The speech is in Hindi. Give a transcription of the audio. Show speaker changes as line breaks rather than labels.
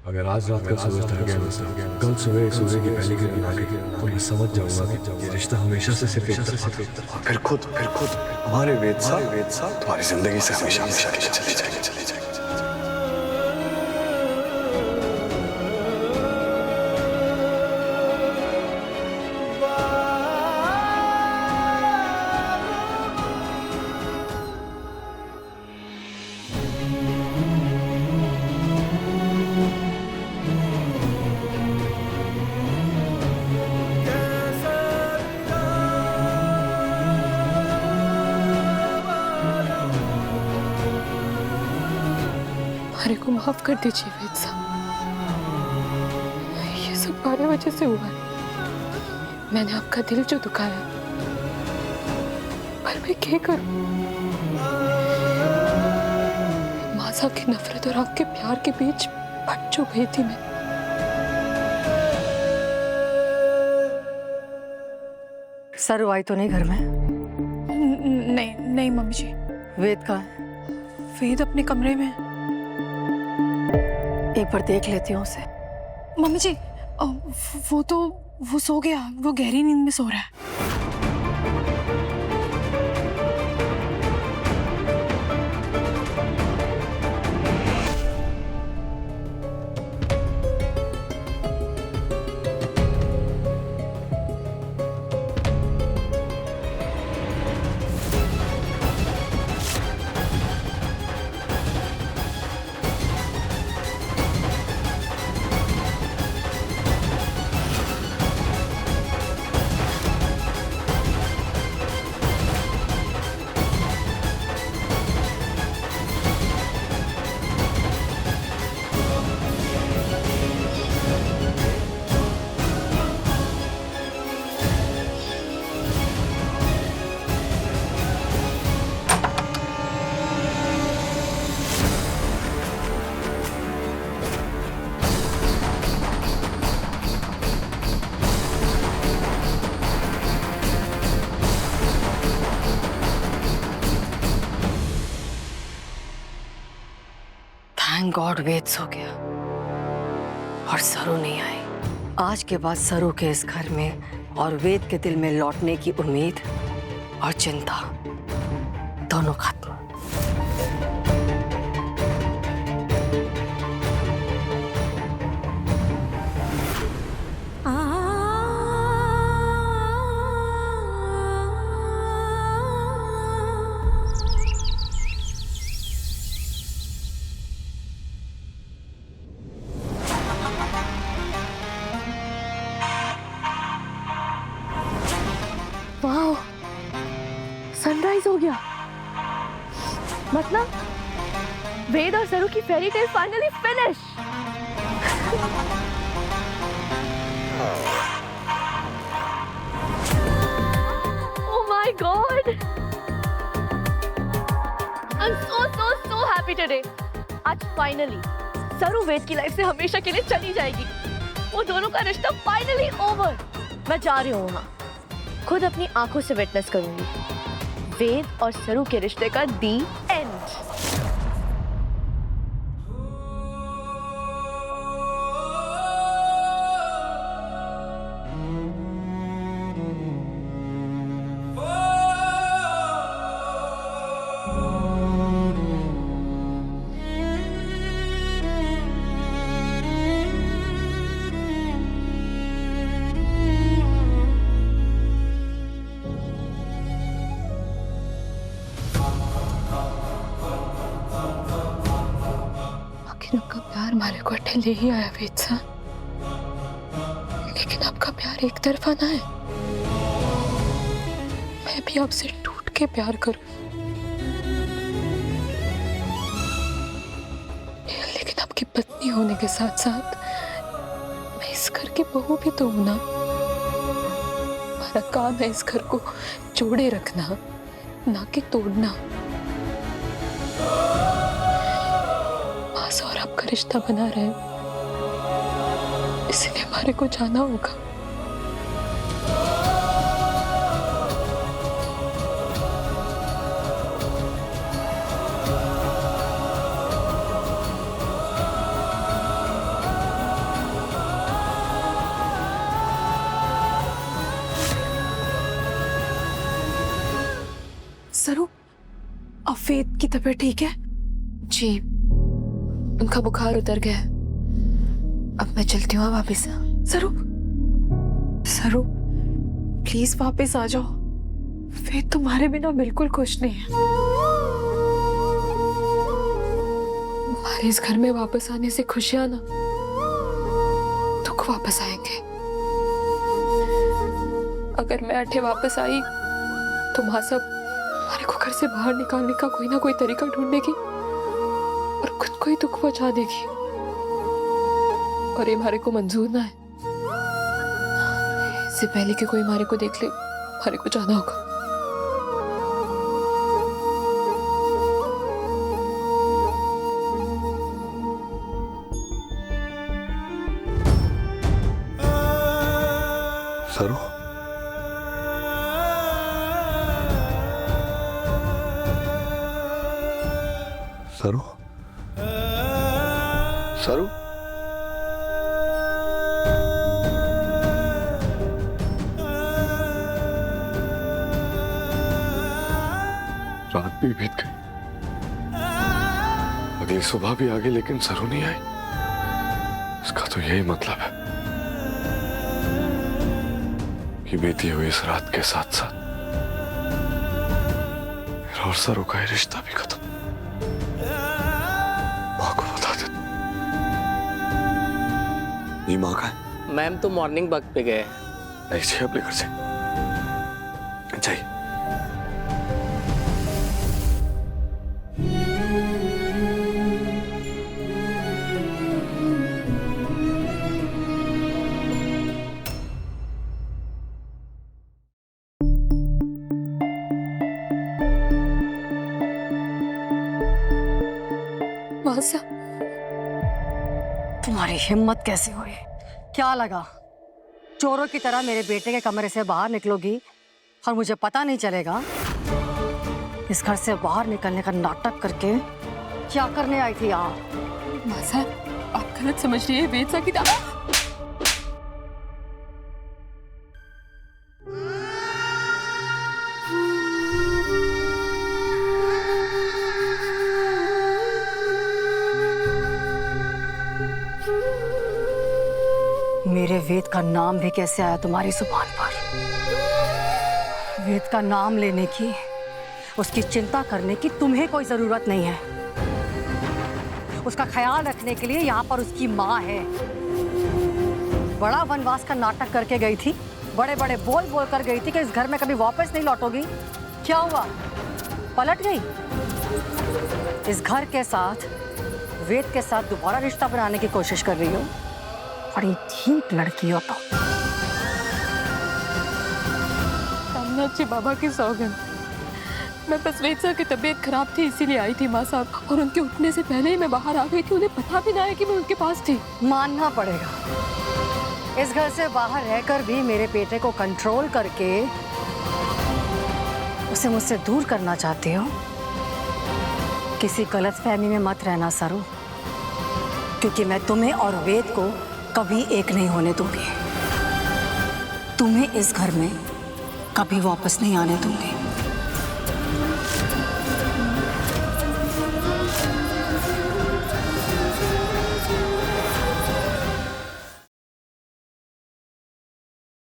अगर आज रात का सूरज ढल गया ना, कल सुबह सूर्य की पहली किरण आ गई तो मैं समझ जाऊंगा कि ये रिश्ता हमेशा से सिर्फ एक तरफा था।
फिर खुद हमारे वेद साहब तुम्हारी जिंदगी से हमेशा हमेशा के लिए चले जाएंगे।
हमारे को माफ कर दीजिए वेद साहब, ये सब हमारे वजह से हुआ है। मैंने आपका दिल जो दुखाया, पर मैं क्या करूं? मासा की नफरत और आपके प्यार के बीच फट जो गई थी मैं।
सरू आई तो नहीं घर में?
नहीं नहीं मम्मी जी।
वेद कहाँ है?
वेद अपने कमरे में।
एक बार देख लेती हूँ उसे।
मम्मी जी वो सो गया, वो गहरी नींद में सो रहा है।
थैंक गॉड वेद सो गया और सरू नहीं आई। आज के बाद सरू के इस घर में और वेद के दिल में लौटने की उम्मीद और चिंता दोनों खत्म।
वाह, सनराइज हो गया। मतलब वेद और सरू की fairy tale finally finish. Oh my God, I am so happy today. आज फाइनली सरू वेद की लाइफ से हमेशा के लिए चली जाएगी। वो दोनों का रिश्ता फाइनली ओवर। मैं जा रही हूँ वहां, खुद अपनी आंखों से विटनेस करूंगी वेद और सरू के रिश्ते का दी एंड। लेकिन आपका प्यार हमारे को अट्ठे ले ही आया वेद साहब। लेकिन आपका प्यार एक तरफा ना है। मैं भी आपसे टूट के प्यार करूं, लेकिन आपकी पत्नी होने के साथ साथ मैं इस घर की बहू भी तो हूं ना। हमारा काम है इस घर को जोड़े रखना, ना कि तोड़ना। मासा और आपका रिश्ता बना रहे, इसलिए हमारे को जाना होगा।
वेद की तबीयत ठीक है?
जी, उनका बुखार उतर गया है। अब मैं चलती हूँ वापस।
सरू, सरू प्लीज वापस आ जाओ। वेद तुम्हारे बिना बिल्कुल खुश नहीं है।
हमारे इस घर में वापस आने से खुशियां ना दुख वापस आएंगे। अगर मैं अठे वापस आई तो माँ सब हमारे को घर से बाहर निकालने का कोई ना कोई तरीका ढूंढेगी और खुद को ही दुख पहुंचा देगी, और ये हमारे को मंजूर ना है। इससे पहले कि कोई हमारे को देख ले, हमारे को जाना होगा।
सरू, सरू, सरू, रात भी बीत गई, अगली सुबह भी आ गई, लेकिन सरू नहीं आई। इसका तो यही मतलब है कि बीती हुई इस रात के साथ साथ मेरा और सरू का ये रिश्ता भी खत्म। माँ को बता दे। ये माँ का है?
मैम तो मॉर्निंग वक्त पे गए।
नहीं चाहिए अपने घर से चाहिए।
मासा,
तुम्हारी हिम्मत कैसे हुई? क्या लगा चोरों की तरह मेरे बेटे के कमरे से बाहर निकलोगी और मुझे पता नहीं चलेगा? इस घर से बाहर निकलने का नाटक करके क्या करने आई थी आप?
मासा, आप गलत समझ रही है। वेद सा की
मेरे वेद का नाम भी कैसे आया तुम्हारी जुबान पर? वेद का नाम लेने की, उसकी चिंता करने की तुम्हें कोई जरूरत नहीं है। उसका ख्याल रखने के लिए यहाँ पर उसकी माँ है। बड़ा वनवास का नाटक करके गई थी, बड़े बड़े बोल बोल कर गई थी कि इस घर में कभी वापस नहीं लौटोगी। क्या हुआ? पलट गई? इस घर के साथ, वेद के साथ दोबारा रिश्ता बनाने की कोशिश कर रही हो? बड़ी ठीक लड़की हो तो।
अच्छे बाबा की सौगंध, मैं बस वेद सर की तबीयत खराब थी इसीलिए आई थी माँ साहब, और उनके उठने से पहले ही मैं बाहर आ गई थी। उन्हें पता भी ना है कि मैं उनके पास थी।
मानना पड़ेगा, इस घर से बाहर रहकर भी मेरे बेटे को कंट्रोल करके उसे मुझसे दूर करना चाहती हो। किसी गलतफहमी में मत रहना सरू, क्योंकि मैं तुम्हें और वेद को कभी एक नहीं होने दूंगी। तुम्हें इस घर में कभी वापस नहीं आने दूंगी।